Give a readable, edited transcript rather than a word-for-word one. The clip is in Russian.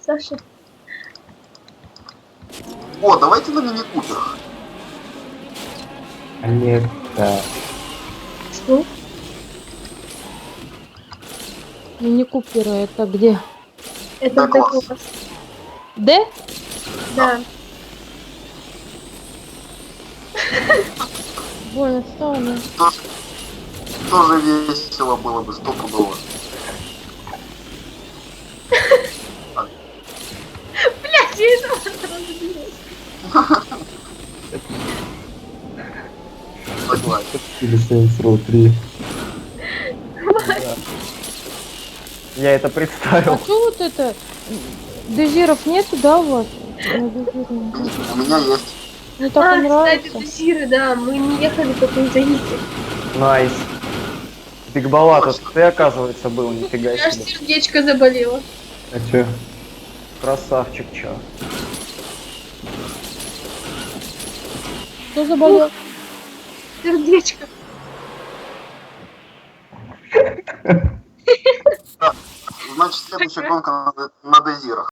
Саша. О, давайте на мини-куперах. Олег, да. Что? Мини-куперы это где? Это Да, класс. класс. Д? Да. Больно странно. Тоже весело было бы, стопудово. Блядь, я этого разбилась. Согласен. Или Saints Row 3. Я это А представил. что вот это? Дезиров нету, да, у вас? Ну, дезиров У нет. меня есть. Мне так и Кстати, нравится. дозиры, да, мы не ехали только из-за Вики. Найс. Бигбала, тут ты, оказывается, был, У нифига меня аж себе. сердечко заболело. А чё? Красавчик, чё. Кто заболел? Сердечко. Значит, следующая гонка на Дезирах.